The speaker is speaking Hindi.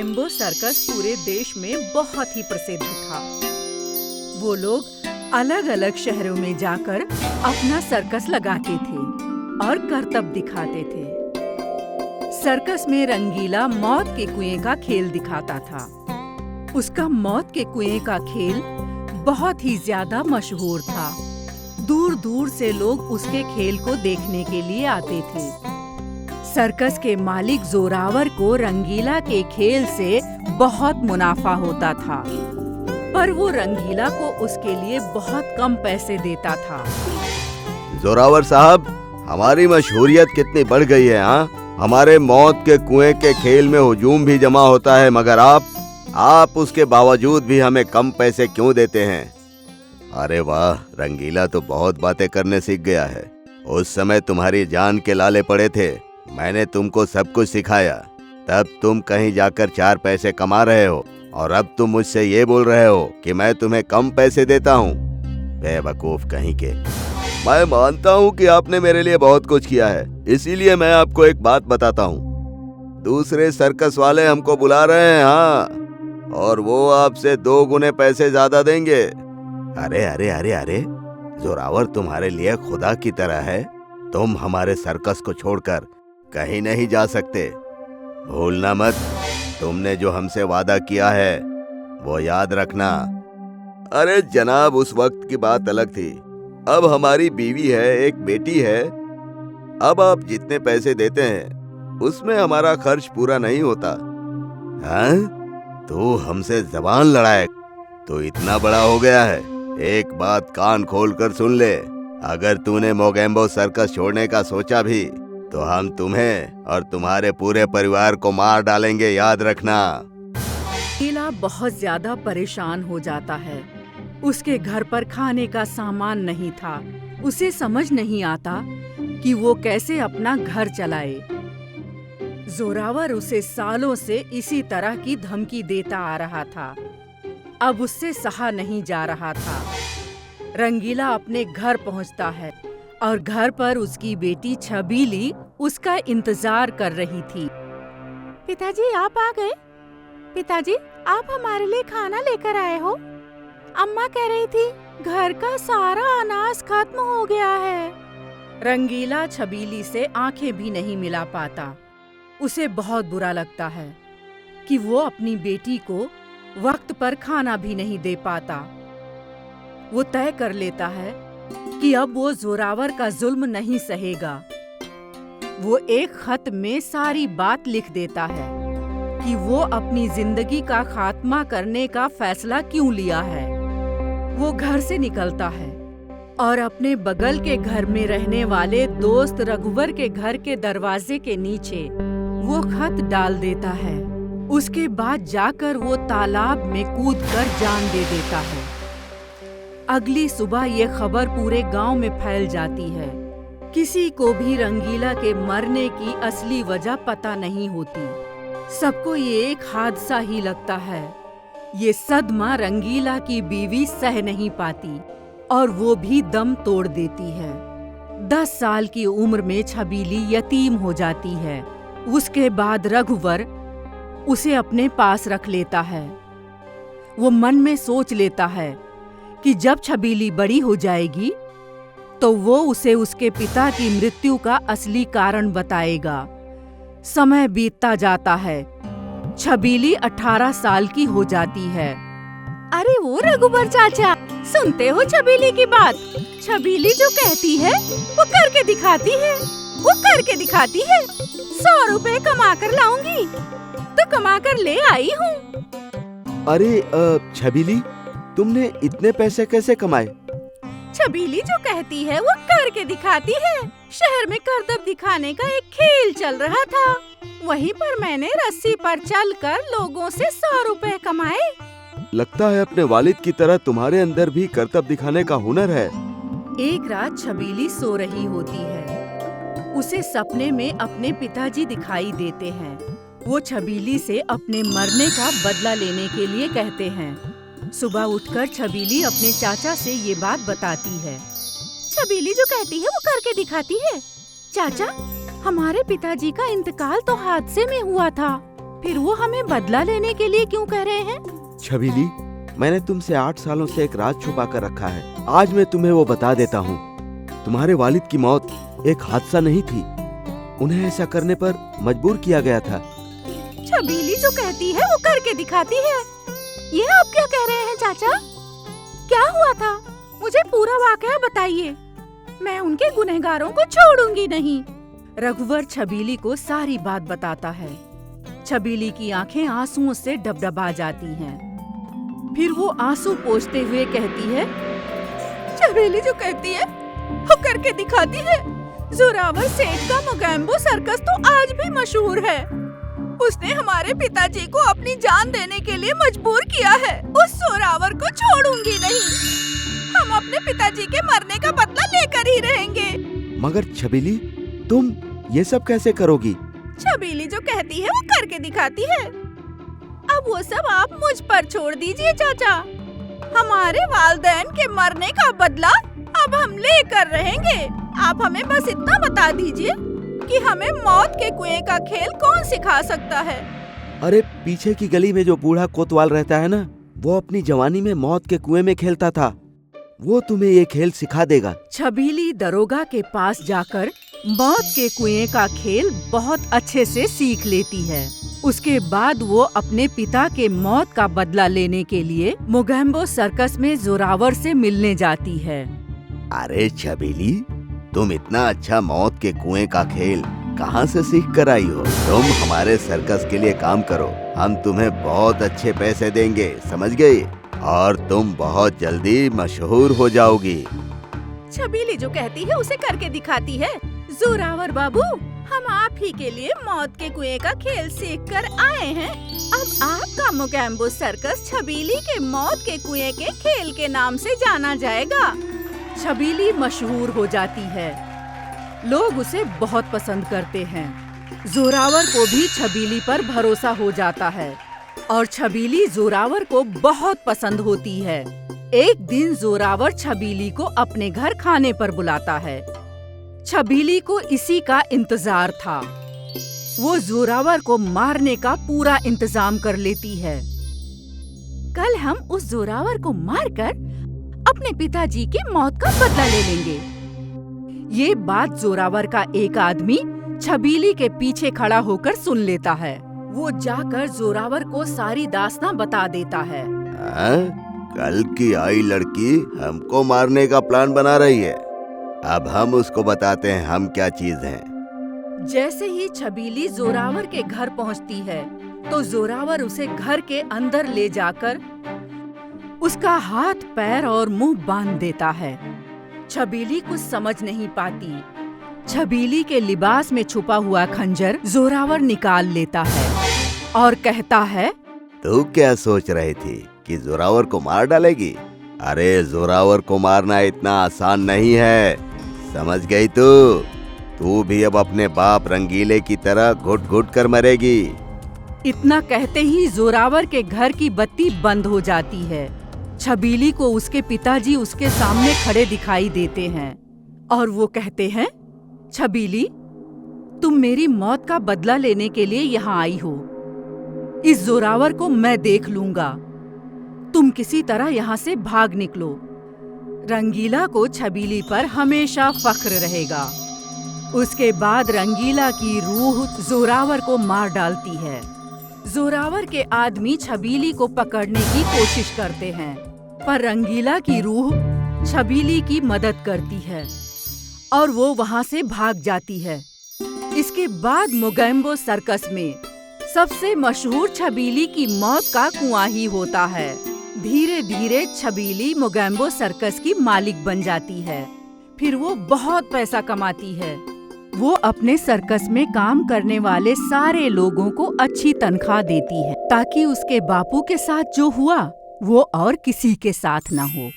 मोगेम्बो सर्कस पूरे देश में बहुत ही प्रसिद्ध था। वो लोग अलग अलग शहरों में जाकर अपना सर्कस लगाते थे और करतब दिखाते थे। सर्कस में रंगीला मौत के कुएं का खेल दिखाता था। उसका मौत के कुएं का खेल बहुत ही ज्यादा मशहूर था। दूर दूर से लोग उसके खेल को देखने के लिए आते थे। सर्कस के मालिक जोरावर को रंगीला के खेल से बहुत मुनाफा होता था, पर वो रंगीला को उसके लिए बहुत कम पैसे देता था। जोरावर साहब, हमारी मशहूरियत कितनी बढ़ गई है। हमारे मौत के कुएं के खेल में हुजूम भी जमा होता है, मगर आप उसके बावजूद भी हमें कम पैसे क्यों देते हैं? अरे वाह, रंगीला तो बहुत बातें करने सीख गया है। उस समय तुम्हारी जान के लाले पड़े थे, मैंने तुमको सब कुछ सिखाया। तब तुम कहीं जाकर 4 पैसे कमा रहे हो और अब तुम मुझसे ये बोल रहे हो कि मैं तुम्हें कम पैसे देता हूँ। बेवकूफ कहीं के। मैं मानता हूँ कि आपने मेरे लिए बहुत कुछ किया है, इसीलिए मैं आपको एक बात बताता हूँ। दूसरे सर्कस वाले हमको बुला रहे हैं, हाँ, और वो आपसे 2 गुने पैसे ज्यादा देंगे। अरे अरे अरे अरे, जोरावर तुम्हारे लिए खुदा की तरह है। तुम हमारे सर्कस को छोड़कर कहीं नहीं जा सकते। भूलना मत, तुमने जो हमसे वादा किया है वो याद रखना। अरे जनाब, उस वक्त की बात अलग थी। अब हमारी बीवी है, एक बेटी है। अब आप जितने पैसे देते हैं उसमें हमारा खर्च पूरा नहीं होता। हाँ, तू हमसे जबान लड़ाए तो इतना बड़ा हो गया है। एक बात कान खोलकर सुन ले, अगर तूने मोगेम्बो सर्कस छोड़ने का सोचा भी तो हम तुम्हें और तुम्हारे पूरे परिवार को मार डालेंगे, याद रखना। रंगीला बहुत ज्यादा परेशान हो जाता है। उसके घर पर खाने का सामान नहीं था। उसे समझ नहीं आता कि वो कैसे अपना घर चलाए। जोरावर उसे सालों से इसी तरह की धमकी देता आ रहा था। अब उससे सहा नहीं जा रहा था। रंगीला अपने घर पहुंचता है और घर पर उसकी बेटी छबीली उसका इंतजार कर रही थी। पिताजी, आप आ गए? पिताजी, आप हमारे लिए खाना लेकर आए हो? अम्मा कह रही थी घर का सारा अनाज खत्म हो गया है। रंगीला छबीली से आंखें भी नहीं मिला पाता। उसे बहुत बुरा लगता है कि वो अपनी बेटी को वक्त पर खाना भी नहीं दे पाता। वो तय कर लेता है कि अब वो जोरावर का जुल्म नहीं सहेगा। वो एक खत में सारी बात लिख देता है कि वो अपनी जिंदगी का खात्मा करने का फैसला क्यों लिया है। वो घर से निकलता है और अपने बगल के घर में रहने वाले दोस्त रघुवर के घर के दरवाजे के नीचे वो खत डाल देता है। उसके बाद जाकर वो तालाब में कूदकर जान दे देता है। अगली सुबह ये खबर पूरे गांव में फैल जाती है। किसी को भी रंगीला के मरने की असली वजह पता नहीं होती। सबको ये एक हादसा ही लगता है। ये सदमा रंगीला की बीवी सह नहीं पाती और वो भी दम तोड़ देती है। 10 साल की उम्र में छबीली यतीम हो जाती है। उसके बाद रघुवर उसे अपने पास रख लेता है। वो मन में सोच लेता है कि जब छबीली बड़ी हो जाएगी तो वो उसे उसके पिता की मृत्यु का असली कारण बताएगा। समय बीतता जाता है। छबीली 18 साल की हो जाती है। अरे वो रघुवर चाचा, सुनते हो छबीली की बात? छबीली जो कहती है वो करके दिखाती है। वो करके दिखाती है। 100 रुपए कमा कर लाऊंगी, तो कमा कर ले आई हूँ। अरे छबीली, तुमने इतने पैसे कैसे कमाए? छबीली जो कहती है वो करके दिखाती है। शहर में करतब दिखाने का एक खेल चल रहा था, वहीं पर मैंने रस्सी पर चलकर लोगों से 100 रुपए कमाए। लगता है अपने वालिद की तरह तुम्हारे अंदर भी करतब दिखाने का हुनर है। एक रात छबीली सो रही होती है। उसे सपने में अपने पिताजी दिखाई देते हैं। वो छबीली से अपने मरने का बदला लेने के लिए कहते हैं। सुबह उठकर छबीली अपने चाचा से ये बात बताती है। छबीली जो कहती है वो करके दिखाती है। चाचा, हमारे पिताजी का इंतकाल तो हादसे में हुआ था, फिर वो हमें बदला लेने के लिए क्यों कह रहे हैं? छबीली, मैंने तुमसे 8 सालों से एक राज छुपा कर रखा है। आज मैं तुम्हें वो बता देता हूँ। तुम्हारे वालिद की मौत एक हादसा नहीं थी, उन्हें ऐसा करने पर मजबूर किया गया था। छबीली जो कहती है वो करके दिखाती है। ये आप क्या कह रहे हैं चाचा? क्या हुआ था? मुझे पूरा वाकया बताइए। मैं उनके गुनहगारों को छोड़ूंगी नहीं। रघुवर छबीली को सारी बात बताता है। छबीली की आंखें आंसुओं से डबडबा जाती हैं। फिर वो आंसू पोंछते हुए कहती है, छबीली जो कहती है वो करके दिखाती है। जोरावर सेठ का मोगैम्बो सर्कस तो आज भी मशहूर है। उसने हमारे पिताजी को अपनी जान देने के लिए मजबूर किया है। उस जोरावर को छोड़ूंगी नहीं। हम अपने पिताजी के मरने का बदला लेकर ही रहेंगे। मगर छबीली, तुम ये सब कैसे करोगी? छबीली जो कहती है वो करके दिखाती है। अब वो सब आप मुझ पर छोड़ दीजिए चाचा। हमारे वालिदैन के मरने का बदला अब हम लेकर रहेंगे। आप हमें बस इतना बता दीजिए कि हमें मौत के कुएं का खेल कौन सिखा सकता है? अरे पीछे की गली में जो बूढ़ा कोतवाल रहता है ना, वो अपनी जवानी में मौत के कुएं में खेलता था। वो तुम्हें ये खेल सिखा देगा। छबीली दरोगा के पास जाकर मौत के कुएं का खेल बहुत अच्छे से सीख लेती है। उसके बाद वो अपने पिता के मौत का बदला लेने के लिए मोगैम्बो सर्कस में जोरावर से मिलने जाती है। अरे छबीली, तुम इतना अच्छा मौत के कुएं का खेल कहाँ से सीख कर आई हो? तुम हमारे सर्कस के लिए काम करो, हम तुम्हें बहुत अच्छे पैसे देंगे, समझ गई? और तुम बहुत जल्दी मशहूर हो जाओगी। छबीली जो कहती है उसे करके दिखाती है। जोरावर बाबू, हम आप ही के लिए मौत के कुएं का खेल सीख कर आए हैं। अब आपका मोगैम्बो सर्कस छबीली के मौत के कुएं के खेल के नाम से जाना जाएगा। छबीली मशहूर हो जाती है। लोग उसे बहुत पसंद करते हैं। जोरावर को भी छबीली पर भरोसा हो जाता है और छबीली जोरावर को बहुत पसंद होती है। एक दिन जोरावर छबीली को अपने घर खाने पर बुलाता है। छबीली को इसी का इंतजार था। वो जोरावर को मारने का पूरा इंतजाम कर लेती है। कल हम उस जोरावर को मारकर अपने पिताजी की मौत का बदला ले लेंगे। ये बात जोरावर का एक आदमी छबीली के पीछे खड़ा होकर सुन लेता है। वो जाकर जोरावर को सारी दास्तां बता देता है। कल की आई लड़की हमको मारने का प्लान बना रही है। अब हम उसको बताते हैं हम क्या चीज हैं। जैसे ही छबीली जोरावर के घर पहुंचती है तो जोरावर उसे घर के अंदर ले जाकर उसका हाथ पैर और मुंह बांध देता है। छबीली कुछ समझ नहीं पाती। छबीली के लिबास में छुपा हुआ खंजर जोरावर निकाल लेता है और कहता है, तू क्या सोच रही थी कि जोरावर को मार डालेगी? अरे जोरावर को मारना इतना आसान नहीं है, समझ गई तू भी अब अपने बाप रंगीले की तरह घुट घुट कर मरेगी। इतना कहते ही जोरावर के घर की बत्ती बंद हो जाती है। छबीली को उसके पिताजी उसके सामने खड़े दिखाई देते हैं और वो कहते हैं, छबीली, तुम मेरी मौत का बदला लेने के लिए यहाँ आई हो। इस जोरावर को मैं देख लूंगा। तुम किसी तरह यहाँ से भाग निकलो। रंगीला को छबीली पर हमेशा फख्र रहेगा। उसके बाद रंगीला की रूह जोरावर को मार डालती है। जोरावर के आदमी छबीली को पकड़ने की कोशिश करते हैं, पर रंगीला की रूह छबीली की मदद करती है और वो वहाँ से भाग जाती है। इसके बाद मोगैम्बो सर्कस में सबसे मशहूर छबीली की मौत का कुआं ही होता है। धीरे धीरे छबीली मोगैम्बो सर्कस की मालिक बन जाती है। फिर वो बहुत पैसा कमाती है। वो अपने सर्कस में काम करने वाले सारे लोगों को अच्छी तनख्वाह देती है ताकि उसके बापू के साथ जो हुआ वो और किसी के साथ ना हो।